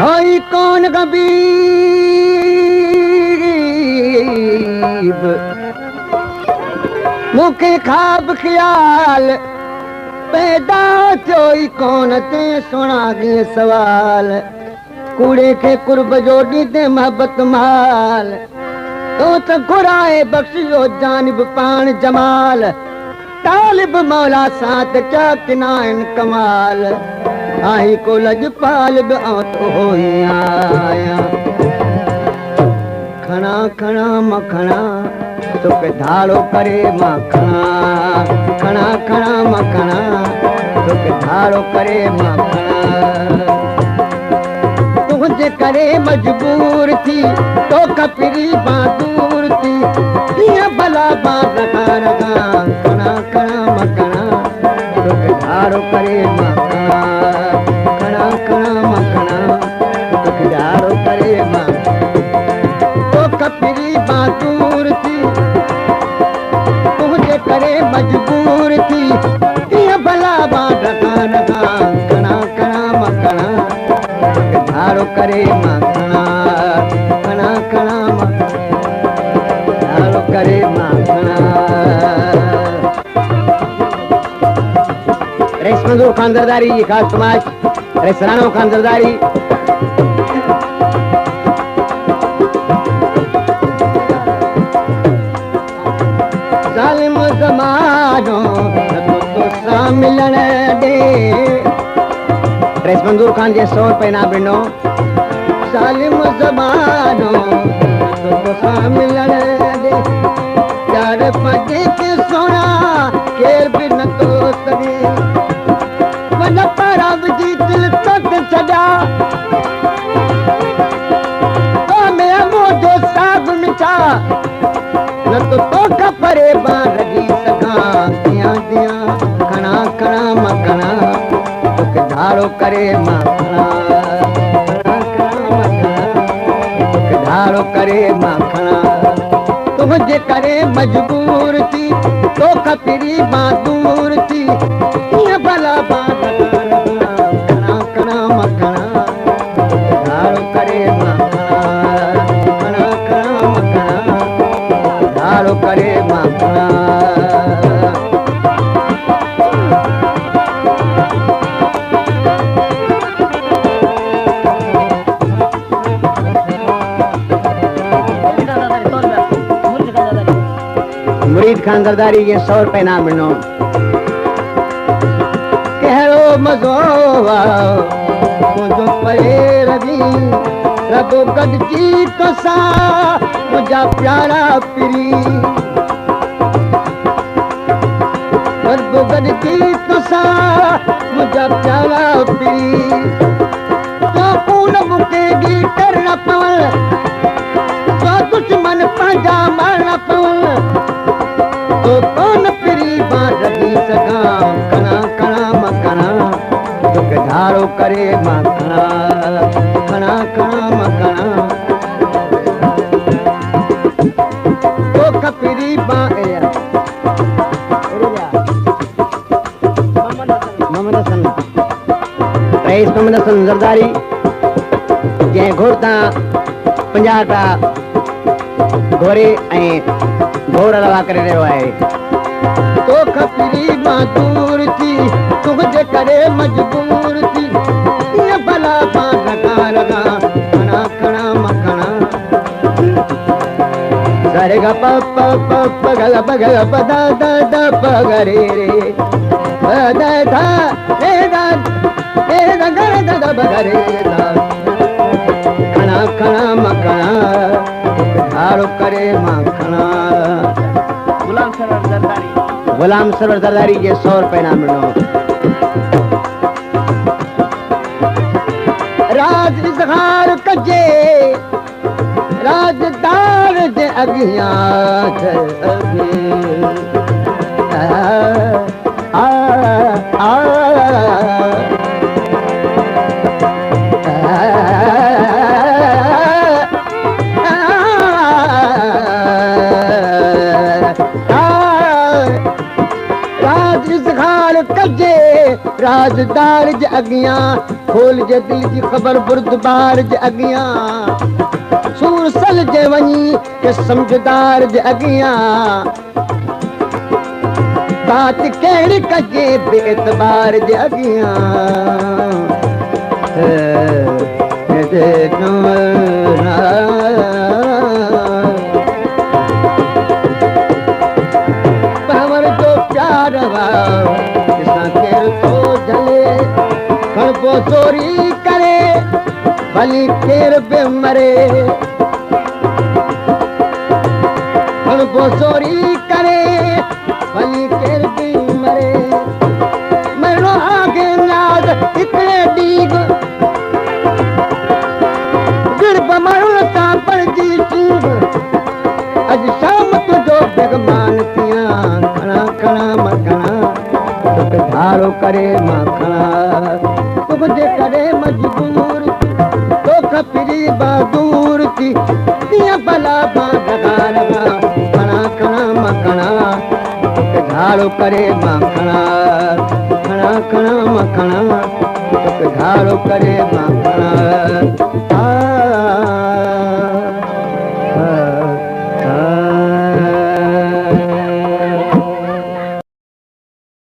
होई कौन गबीब मूंखे ख्वाब ख्याल पैदा थियो कौन ते सुणा गे सवाल कूड़े खे कुर्ब जो ॾींदे मोहबत माल तो त घुराए बख़्शियो जानिब पाण जमाल तालिब मौला सां त क्या किनाइन कमाल आई को लजपाल बि तो होई आया खणा खणा मखणा तोखे धाड़ो करे मखणा खणा खणा मखणा तोखे धाड़ो करे मखणा तुंहिंजे करे मजबूर थी तो कपिरी दूर थी कीअं भला बात रखा खणा खणा मखणा तोखे धाड़ो करे मखणा खणा खणा मखणा तोखे धाड़ो करे मखणा तो कपिरी दूर थी तुंहिंजे करे मजबूर थी कीअं भला बात रखा खणा खणा मखणा धाड़ो करे मखणा खणा खणा धाड़ो करे मखणा रईस मंजूर खान जरदारी खास समाज रईस राणो खान जरदारी ज़ालिम ज़मानो तोसां मिलण दे रईस मंजूर खान जे 100 रुपए इनाम ॾिनो ज़ालिम ज़मानो तोसां मिलण दे यार पंहिंजे खे सोना केर बि नथो सघे वञ पारा विझी दिलि तक छॾिया तो में मुंहिंजो साग मिठा न तो तोखां परे मां रही सघां कीअं ॾियां खणा खणा मखणा तोखे धाड़ो करे मखणा खणा खणा मखणा तोखे धाड़ो करे मखणा तुंहिंजे करे मजबूर थी तो कपिरी दूर थी कीअं भला बात खणा खणा मखणा तोखे धाड़ो करे मखणा खणा खणा मखणा धाड़ो करे मखणा मुरीद खान जरदारी ये 100 रुपए इनाम ॾिनो कहिड़ो मज़ो तुंहिंजो परे रवि रबो गॾिजी तोसां मुंहिंजा प्यारा पिरी रबो गॾिजी तोसां मुंहिंजा प्यारा पिरी तो पून मूंखे गीटर न पवनि तो दुश्मन पंहिंजा मरण पवनि तो कौन पिरी रही सघां खणा खणा मखणा तोखे धाड़ो करे मखणा खणा खणा मखणा तो कपिरी मोहम्मद हसन रईस मोहम्मद हसन जरदारी जंहिं घोर तां 50 रुपया घोरे ऐं घोड़ लवा करे रहियो आहे तो कपिरी दूर थी तुंहिंजे करे मजबूर थी कीअं भला बात रखा खणा खणा मखणा सरे ग प प प प ग प ग प द द द प ग रे रे प द ध रे द रे द ग रे द द प ग रे द खणा खणा मखणा धाड़ो करे मखणा गुलाम सरवर जरदारी जे 100 रुपए इनाम ॾिनो राज इज़हार कजे राजदार जे अॻियां कजे राजदार जे अगियां खोल जे दिल जी ख़बर बुर्दबार जे अगियां सूर सल जे वञी के समझदार जे अगियां बात कहिड़ी कजे बेतबार जे अगियां पावर जो प्यार केर थो झले खणबो चोरी करे भली केर बि मरे खणबो चोरी करे भली केर बि मरे मरणो आगे नाद हिकिड़े ॾींहुं गिरब माण्हुनि सां पणजी चीब अॼु शाम तुंहिंजो बेगमान थियां खणा खणा मां खणा तोखे धारो करे मां खणा तुंहिंजे करे मजबूर तोख फिरी बहादूर थी कीअं भला मां डगार खणा खणा मां खणा तोखे धारो करे मां खणा खणा खणा मां खणा तोखे धारो करे मां खणा